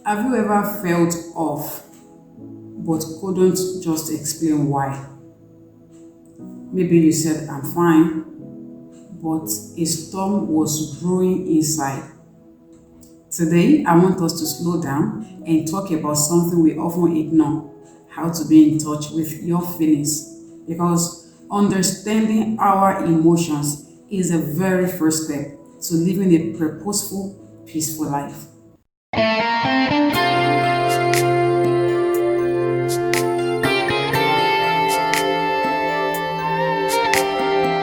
Have you ever felt off but couldn't just explain why? Maybe you said, I'm fine, but a storm was brewing inside. Today, I want us to slow down and talk about something we often ignore: how to be in touch with your feelings. Because understanding our emotions is the very first step to living a purposeful, peaceful life.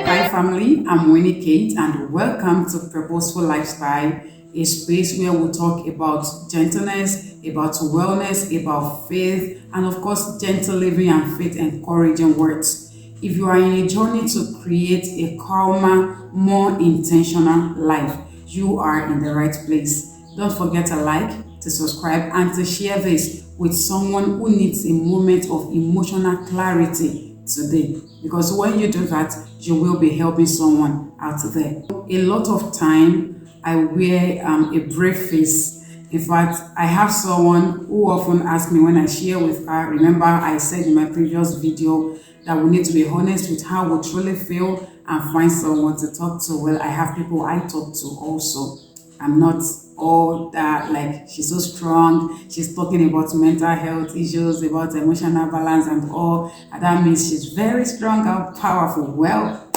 Hi family, I'm Winnie Kate and welcome to Purposeful Lifestyle, a space where we talk about gentleness, about wellness, about faith, and of course, gentle living and faith encouraging words. If you are in a journey to create a calmer, more intentional life, you are in the right place. Don't forget to like, to subscribe, and to share this with someone who needs a moment of emotional clarity today, because when you do that, you will be helping someone out there. A lot of time I wear a brave face. In fact, I have someone who often asks me when I share with her. Remember, I said in my previous video that we need to be honest with how we truly feel and find someone to talk to. Well, I have people I talk to also. I'm not all that like she's so strong, she's talking about mental health issues, about emotional balance and all, and that means she's very strong and powerful. Well,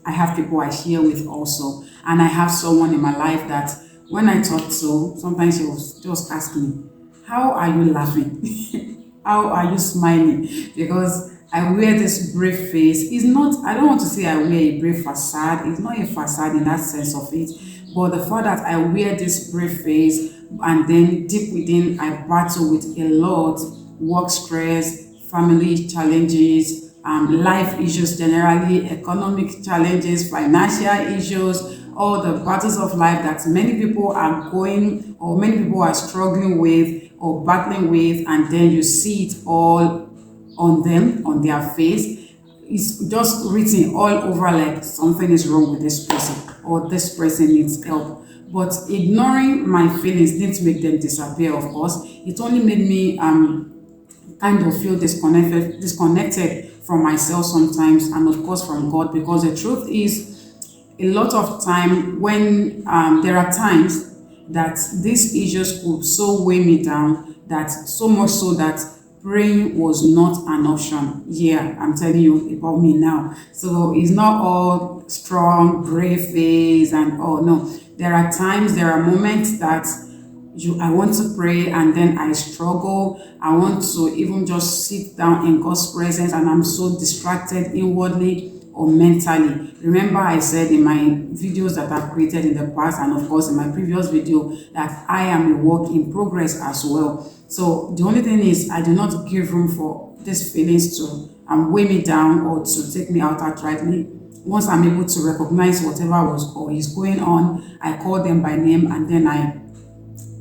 I have people I share with also, and I have someone in my life that when I talk to, sometimes she will just ask me, how are you laughing? How are you smiling? Because I wear this brave face. It's not, I don't want to say I wear a brave facade. It's not a facade in that sense of it. But the fact that I wear this brave face and then deep within I battle with a lot, work stress, family challenges, life issues generally, economic challenges, financial issues, all the battles of life that many people are going or many people are struggling with or battling with, and then you see it all on them, on their face. It's just written all over like something is wrong with this person or this person needs help. But ignoring my feelings didn't make them disappear, of course. It only made me kind of feel disconnected from myself sometimes, and of course from God, because the truth is a lot of time when there are times that these issues could so weigh me down, that so much so that praying was not an option. Yeah, I'm telling you about me now. So it's not all strong, brave face and all. No, there are times, there are moments that I want to pray and then I struggle. I want to even just sit down in God's presence and I'm so distracted inwardly or mentally. Remember, I said in my videos that I've created in the past, and of course in my previous video, that I am a work in progress as well. So the only thing is I do not give room for these feelings to weigh me down or to take me out outrightly. Once I'm able to recognize whatever was or is going on, I call them by name and then I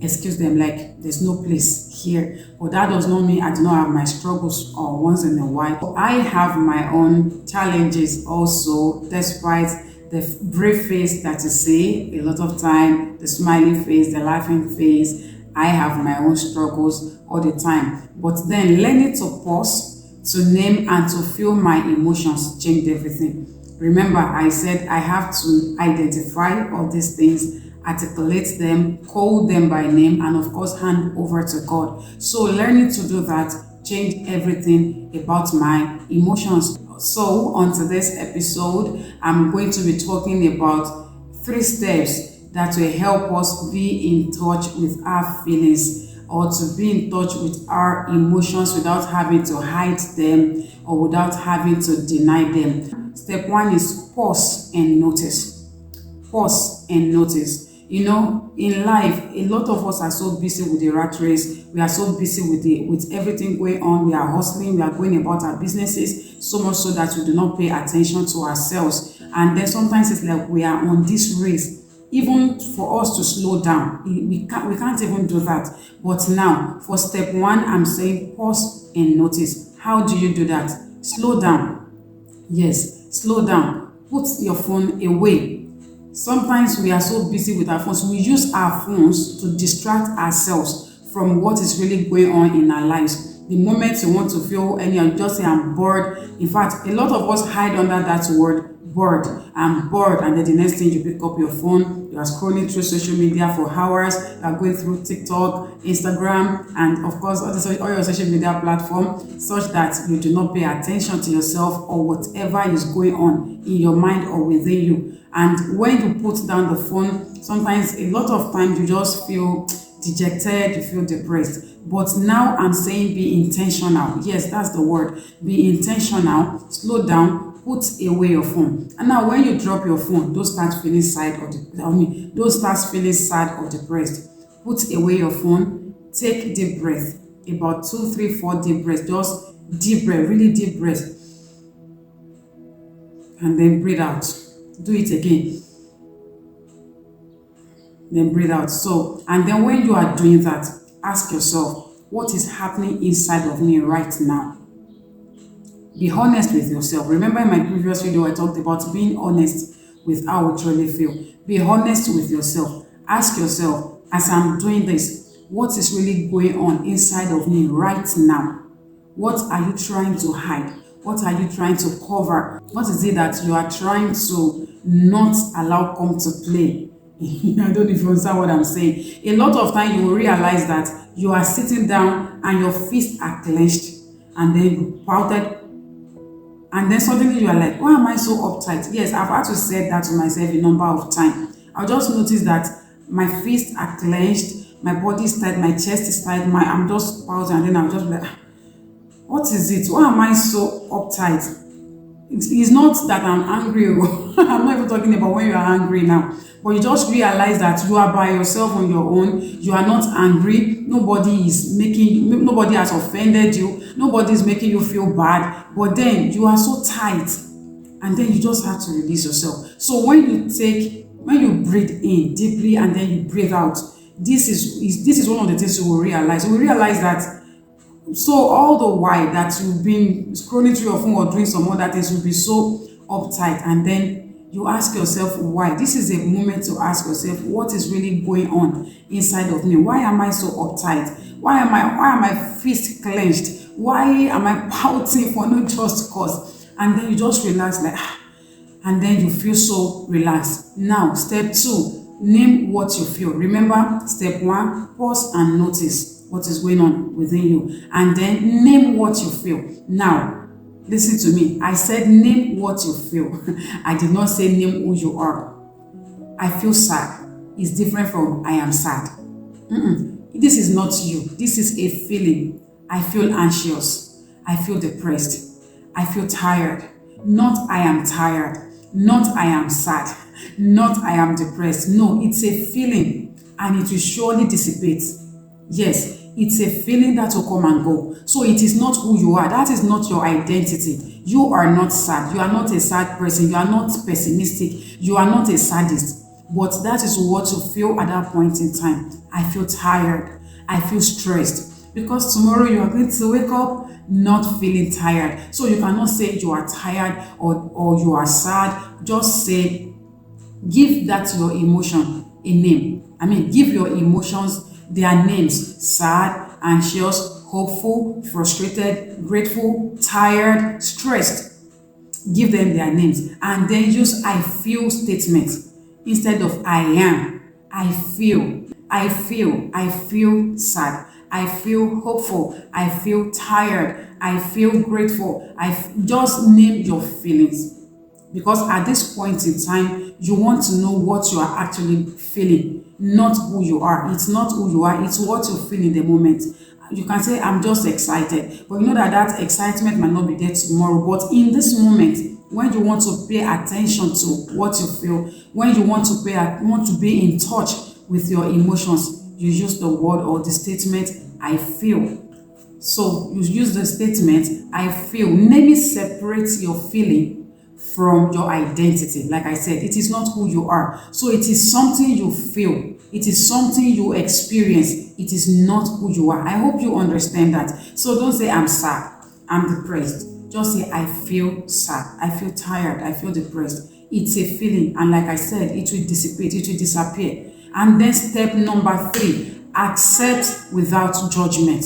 excuse them like there's no place here. But that does not mean I do not have my struggles or once in a while. I have my own challenges also, despite the brave face that you see a lot of time, the smiling face, the laughing face. I have my own struggles all the time. But then learning to pause, to name and to feel my emotions changed everything. Remember, I said I have to identify all these things, articulate them, call them by name, and of course hand over to God. So learning to do that changed everything about my emotions. So on today's episode, I'm going to be talking about 3 steps that will help us be in touch with our feelings, or to be in touch with our emotions without having to hide them or without having to deny them. Step 1 is pause and notice. Pause and notice. You know, in life, a lot of us are so busy with the rat race. We are so busy with everything going on. We are hustling. We are going about our businesses, so much so that we do not pay attention to ourselves. And then sometimes it's like we are on this race. Even for us to slow down, we can't even do that. But now, for step 1, I'm saying pause and notice. How do you do that? Slow down. Yes, slow down. Put your phone away. Sometimes we are so busy with our phones. We use our phones to distract ourselves from what is really going on in our lives. The moment you want to feel any, you just say, I'm bored. In fact, a lot of us hide under that word, bored. I'm bored. And then the next thing, you pick up your phone, you are scrolling through social media for hours, you are going through TikTok, Instagram, and of course, all your social media platforms, such that you do not pay attention to yourself or whatever is going on in your mind or within you. And when you put down the phone, sometimes a lot of times you just feel dejected, you feel depressed. But now I'm saying be intentional. Yes, that's the word. Be intentional, slow down, put away your phone. And now when you drop your phone, don't start feeling sad don't start feeling sad or depressed. Put away your phone, take deep breath. About 2, 3, 4 deep breaths. Just deep breath, really deep breath. And then breathe out. Do it again. Then breathe out. So, and then when you are doing that, ask yourself, what is happening inside of me right now? Be honest with yourself. Remember in my previous video, I talked about being honest with how we truly feel. Be honest with yourself. Ask yourself, as I'm doing this, what is really going on inside of me right now? What are you trying to hide? What are you trying to cover? What is it that you are trying to not allow come to play? I don't know if you understand what I'm saying. A lot of time you will realize that you are sitting down and your fists are clenched and then you pouted, and then suddenly you are like, why am I so uptight? Yes, I've had to say that to myself a number of times. I'll just notice that my fists are clenched, my body is tight, my chest is tight, I'm just pausing, and then I'll just be like, what is it? Why am I so uptight? It's not that I'm angry. I'm not even talking about when you are angry now. But you just realize that you are by yourself on your own. You are not angry. Nobody has offended you. Nobody is making you feel bad. But then you are so tight. And then you just have to release yourself. So when you breathe in deeply and then you breathe out, this is one of the things you will realize. You will realize that so all the while that you've been scrolling through your phone or doing some other things, you'll be so uptight, and then you ask yourself why. This is a moment to ask yourself, what is really going on inside of me? Why am I so uptight? Why am my fist clenched? Why am I pouting for no just cause? And then you just relax and then you feel so relaxed. Now, step 2, name what you feel. Remember, step 1, pause and notice what is going on within you, and then name what you feel. Now, listen to me. I said name what you feel. I did not say name who you are. I feel sad. It's different from I am sad. This is not you. This is a feeling. I feel anxious. I feel depressed. I feel tired. Not I am tired. Not I am sad. Not I am depressed. No, it's a feeling, and it will surely dissipate. Yes, it's a feeling that will come and go. So it is not who you are. That is not your identity. You are not sad. You are not a sad person. You are not pessimistic. You are not a sadist. But that is what you feel at that point in time. I feel tired. I feel stressed. Because tomorrow you are going to wake up not feeling tired. So you cannot say you are tired or you are sad. Just say, give that your emotion a name. Give your emotions their names: sad, anxious, hopeful, frustrated, grateful, tired, stressed. Give them their names, and then use I feel statements instead of I am. I feel sad. I feel hopeful. I feel tired. I feel grateful. Just name your feelings. Because at this point in time, you want to know what you are actually feeling, not who you are. It's not who you are, it's what you feel in the moment. You can say, I'm just excited, but you know that excitement might not be there tomorrow. But in this moment, when you want to pay attention to what you feel, when you want to be in touch with your emotions, you use the word or the statement, I feel. So you use the statement, I feel. Maybe separate your feeling from your identity. Like I said, it is not who you are. So it is something you feel. It is something you experience. It is not who you are. I hope you understand that. So don't say I'm sad, I'm depressed. Just say I feel sad, I feel tired, I feel depressed. It's a feeling, and like I said, it will dissipate, it will disappear. And then step number 3, Accept without judgment.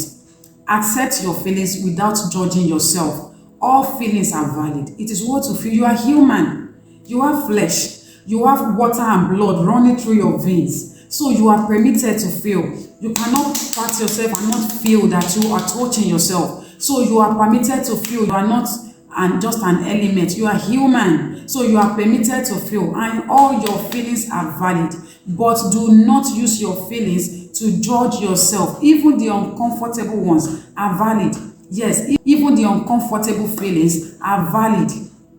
Accept your feelings without judging yourself. All feelings are valid. It is what you feel. You are human. You have flesh. You have water and blood running through your veins. So you are permitted to feel. You cannot pat yourself and not feel that you are touching yourself. So you are permitted to feel. You are not just an element. You are human. So you are permitted to feel. And all your feelings are valid. But do not use your feelings to judge yourself. Even the uncomfortable ones are valid. Yes, even the uncomfortable feelings are valid.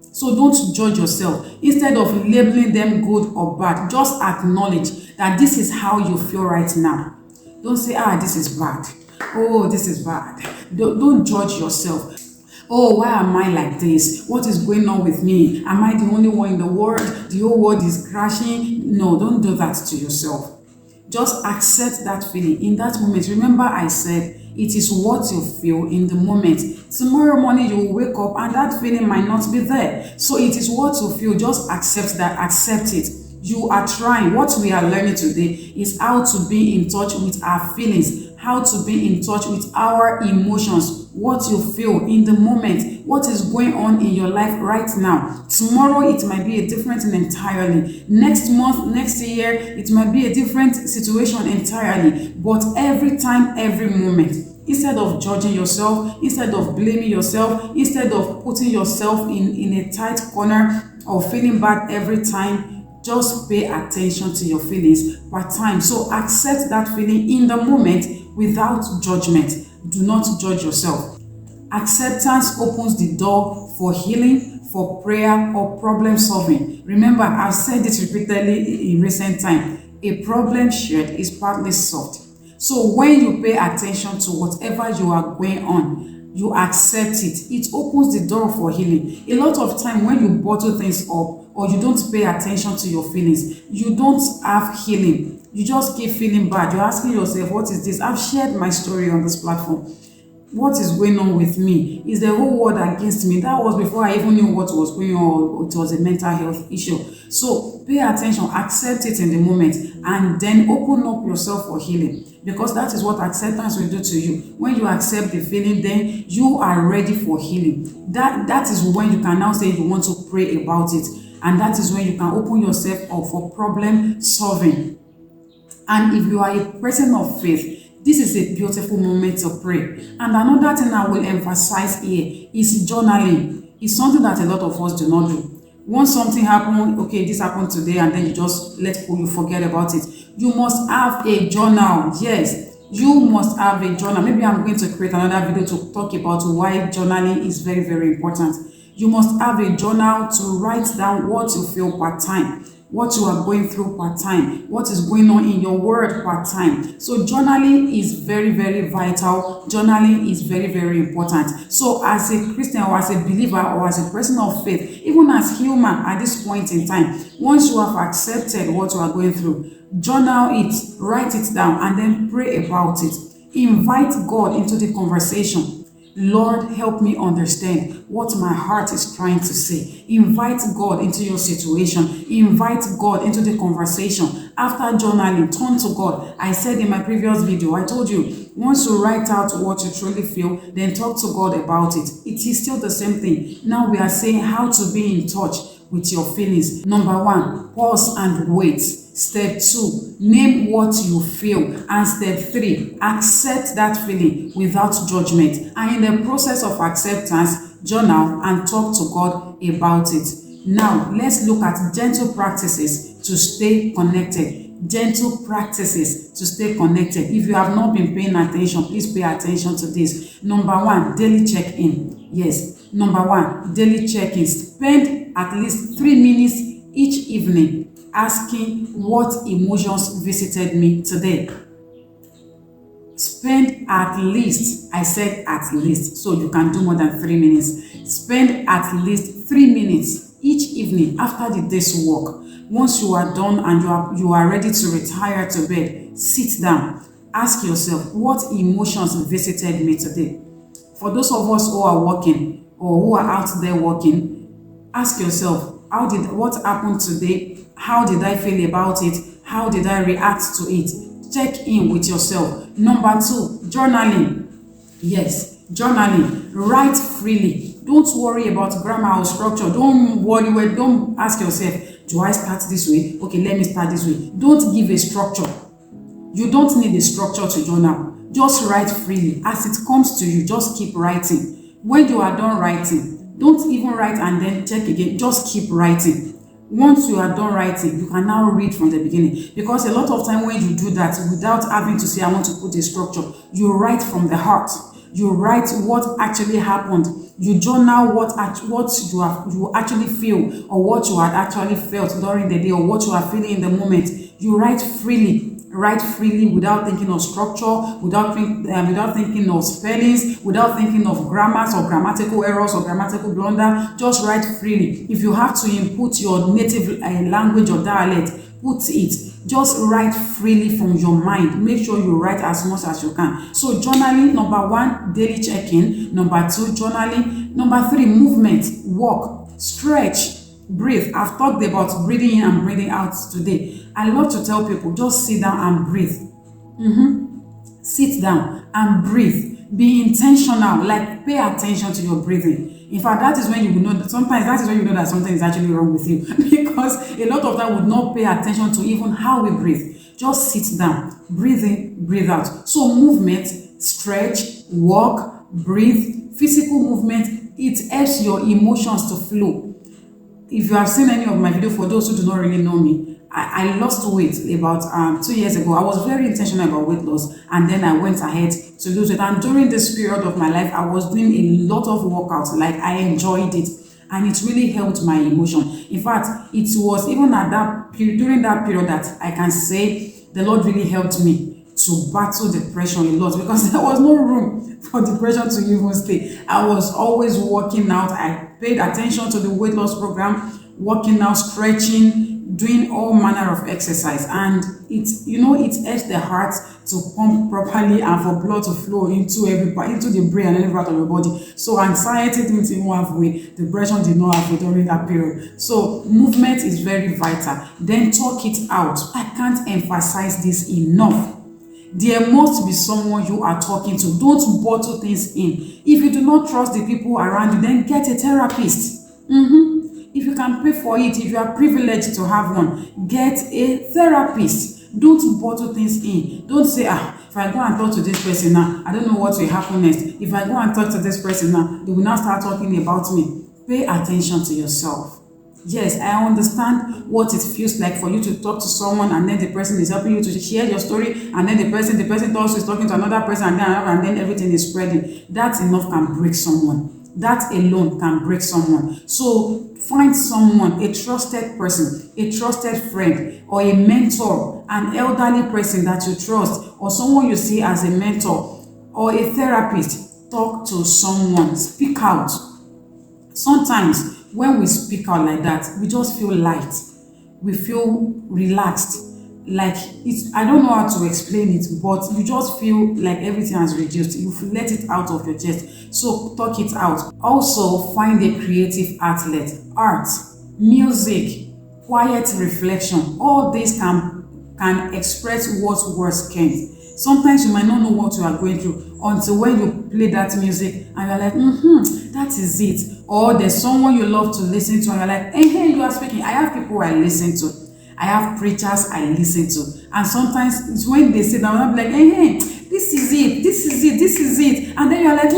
So don't judge yourself. Instead of labeling them good or bad, just acknowledge that this is how you feel right now. Don't say, this is bad. Oh, this is bad. Don't judge yourself. Oh, why am I like this? What is going on with me? Am I the only one in the world? The whole world is crashing. No, don't do that to yourself. Just accept that feeling in that moment. Remember, I said it is what you feel in the moment. Tomorrow morning you will wake up and that feeling might not be there. So it is what you feel. Just accept that. Accept it. You are trying. What we are learning today is how to be in touch with our feelings, how to be in touch with our emotions, what you feel in the moment, what is going on in your life right now. Tomorrow it might be a different thing entirely. Next month, next year, it might be a different situation entirely. But every time, every moment, instead of judging yourself, instead of blaming yourself, instead of putting yourself in a tight corner or feeling bad every time, just pay attention to your feelings per time. So accept that feeling in the moment without judgment. Do not judge yourself. Acceptance opens the door for healing, for prayer, or problem solving. Remember, I've said this repeatedly in recent time. A problem shared is partly solved. So when you pay attention to whatever you are going on, you accept it. It opens the door for healing. A lot of time when you bottle things up or you don't pay attention to your feelings, you don't have healing. You just keep feeling bad. You're asking yourself, what is this? I've shared my story on this platform. What is going on with me? Is the whole world against me? That was before I even knew what was going on. It was a mental health issue. So pay attention, accept it in the moment, and then open up yourself for healing. Because that is what acceptance will do to you. When you accept the feeling, then you are ready for healing. That is when you can now say you want to pray about it. And that is when you can open yourself up for problem solving. And if you are a person of faith, this is a beautiful moment to pray. And another thing I will emphasize here is journaling. It's something that a lot of us do not do. Once something happened, okay, this happened today, and then you just let go, you forget about it. You must have a journal. Yes, you must have a journal. Maybe I'm going to create another video to talk about why journaling is very, very important. You must have a journal to write down what you feel per time, what you are going through per time, what is going on in your world per time. So journaling is very, very vital. Journaling is very, very important. So as a Christian or as a believer or as a person of faith, even as human at this point in time, once you have accepted what you are going through, journal it, write it down, and then pray about it. Invite God into the conversation. Lord, help me understand what my heart is trying to say. Invite God into your situation. Invite God into the conversation. After journaling, turn to God. I said in my previous video, I told you, once you write out what you truly feel, then talk to God about it. It is still the same thing. Now we are saying how to be in touch with your feelings. Number 1, pause and wait. Step 2, name what you feel. And step 3, accept that feeling without judgment. And in the process of acceptance, journal and talk to God about it. Now, let's look at gentle practices to stay connected. Gentle practices to stay connected. If you have not been paying attention, please pay attention to this. Number 1, daily check-in. Yes, number 1, daily check-in. Spend at least 3 minutes each evening asking what emotions visited me today. Spend at least, I said at least, so you can do more than 3 minutes. Spend at least 3 minutes each evening after the day's work. Once you are done and you are ready to retire to bed, sit down. Ask yourself, what emotions visited me today? For those of us who are working or who are out there working, ask yourself, what happened today? How did I feel about it? How did I react to it? check in with yourself. Number two, journaling. Yes, journaling. Write freely. Don't worry about grammar or structure. Don't ask yourself, do I start this way? Okay, let me start this way. Don't give a structure. You don't need a structure to journal. Just write freely. As it comes to you, just keep writing. When you are done writing, don't even write and then check again. Just keep writing. Once you are done writing, you can now read from the beginning. Because a lot of time when you do that, without having to say, I want to put a structure, you write from the heart. You write what actually happened. You journal what you actually feel, or what you had actually felt during the day, or what you are feeling in the moment. You write freely. Write freely without thinking of structure, without thinking of spellings, without thinking of grammars or grammatical errors or grammatical blunder. Just write freely. If you have to input your native language or dialect, put it. Just write freely from your mind. Make sure you write as much as you can. So journaling, number one, daily check-in. Number two, journaling. Number three, movement, walk, stretch, breathe. I've talked about breathing in and breathing out today. I love to tell people, just sit down and breathe. Sit down and breathe. Be intentional, like pay attention to your breathing. In fact, that is when you will know that sometimes that is when you know that something is actually wrong with you. Because a lot of that would not pay attention to even how we breathe. Just sit down, breathe in, breathe out. So movement, stretch, walk, breathe, physical movement, it helps your emotions to flow. If you have seen any of my videos, for those who do not really know me, I lost weight about 2 years ago. I was very intentional about weight loss, and then I went ahead to lose it. And during this period of my life, I was doing a lot of workouts. Like, I enjoyed it, and it really helped my emotion. In fact, it was even at that period, during that period, that I can say the Lord really helped me to battle depression a lot, because there was no room for depression to even stay. I was always working out. I paid attention to the weight loss program, working out, stretching, doing all manner of exercise, and it helps the heart to pump properly and for blood to flow into the brain and every part of your body. So anxiety didn't even have way, depression did not have way during that period. So movement is very vital. Then talk it out. I can't emphasize this enough. There must be someone you are talking to. Don't bottle things in. If you do not trust the people around you, then get a therapist. If you can pay for it, if you are privileged to have one, get a therapist. Don't bottle things in. Don't say, if I go and talk to this person now, I don't know what will happen next. If I go and talk to this person now, they will now start talking about me. Pay attention to yourself. Yes, I understand what it feels like for you to talk to someone, and then the person is helping you to share your story, and then the person also is talking to another person, and then everything is spreading. That enough can break someone. That alone can break someone. So find someone, a trusted person, a trusted friend, or a mentor, an elderly person that you trust, or someone you see as a mentor, or a therapist. Talk to someone. Speak out. Sometimes when we speak out like that, we just feel light. We feel relaxed. Like, I don't know how to explain it, but you just feel like everything has reduced. You let it out of your chest. So talk it out. Also, find a creative outlet. Art, music, quiet reflection. All these can express what words can't. Sometimes you might not know what you are going through until when you play that music and you're like, that is it. Or there's someone you love to listen to and you're like, hey, you are speaking. I have people I listen to. I have preachers I listen to. And sometimes it's when they sit down, I'm like, hey, this is it. And then you're like,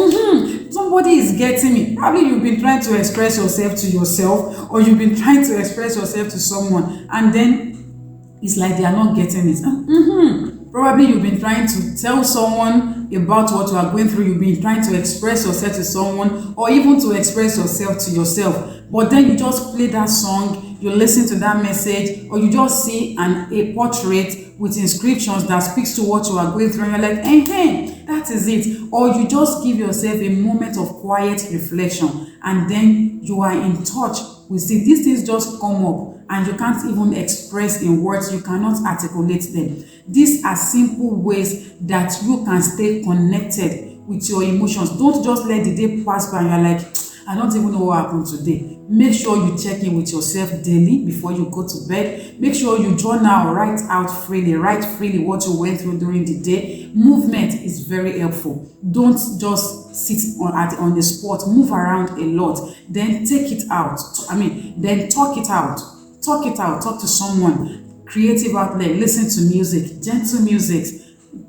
somebody is getting me. Probably you've been trying to express yourself to yourself, or you've been trying to express yourself to someone, and then it's like they are not getting it. Probably you've been trying to tell someone about what you are going through. You've been trying to express yourself to someone, or even to express yourself to yourself. But then you just play that song, you listen to that message, or you just see a portrait with inscriptions that speaks to what you are going through, and you're like, hey, that is it. Or you just give yourself a moment of quiet reflection, and then you are in touch with it. These things just come up, and you can't even express in words. You cannot articulate them. These are simple ways that you can stay connected with your emotions. Don't just let the day pass by and you're like, I don't even know what happened today. Make sure you check in with yourself daily before you go to bed. Make sure you journal, write out freely, write freely what you went through during the day. Movement is very helpful. Don't just sit on the spot. Move around a lot. Then take it out. Then talk it out. Talk it out. Talk to someone. Creative outlet. Listen to music, gentle music.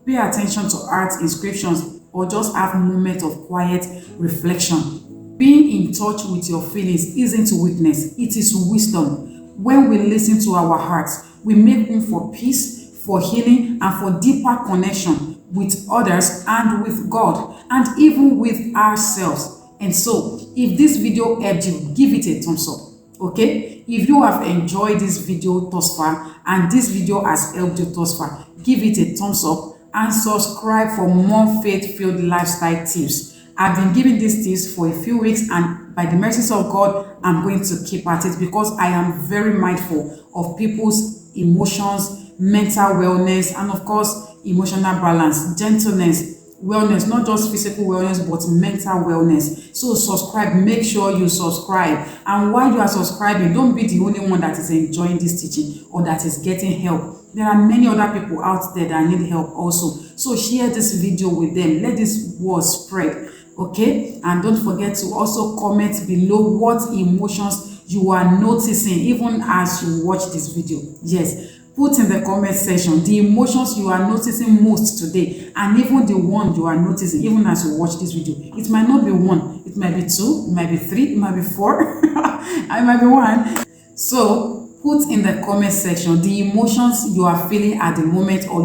Pay attention to art, inscriptions, or just have a moment of quiet reflection. Being in touch with your feelings isn't weakness, it is wisdom. When we listen to our hearts, we make room for peace, for healing, and for deeper connection with others and with God, and even with ourselves. And so, if this video helped you, give it a thumbs up. Okay, if you have enjoyed this video thus far and this video has helped you thus far, give it a thumbs up and subscribe for more faith-filled lifestyle tips. I've been giving these tips for a few weeks, and by the mercies of God, I'm going to keep at it because I am very mindful of people's emotions, mental wellness, and of course, emotional balance, gentleness, wellness, not just physical wellness, but mental wellness. So subscribe, make sure you subscribe. And while you are subscribing, don't be the only one that is enjoying this teaching or that is getting help. There are many other people out there that need help also. So share this video with them. Let this word spread. Okay? And don't forget to also comment below what emotions you are noticing even as you watch this video. Yes. Put in the comment section the emotions you are noticing most today, and even the one you are noticing even as you watch this video. It might not be one, it might be two, it might be three, it might be four, it might be one. So put in the comment section the emotions you are feeling at the moment, or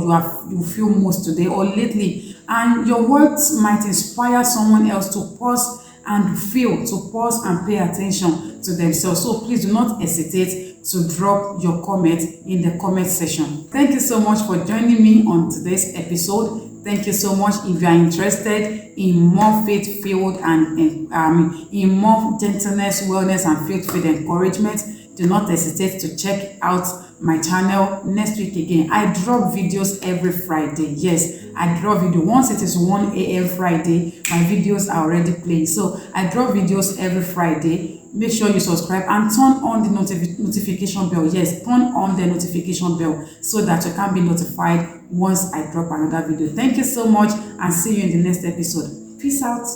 you feel most today or lately, and your words might inspire someone else to pause and feel, to pause and pay attention to themselves. So please do not hesitate to drop your comment in the comment section. Thank you so much for joining me on today's episode. Thank you so much. If you are interested in more faith-filled and in more gentleness, wellness, and faith-filled encouragement, do not hesitate to check out my channel next week again. I drop videos every Friday. Yes, I drop video. Once it is 1 a.m. Friday, my videos are already playing. So I drop videos every Friday. Make sure you subscribe and turn on the notification bell. Yes, turn on the notification bell so that you can be notified once I drop another video. Thank you so much, and see you in the next episode. Peace out.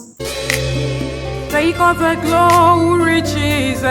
Take all the glory, Jesus.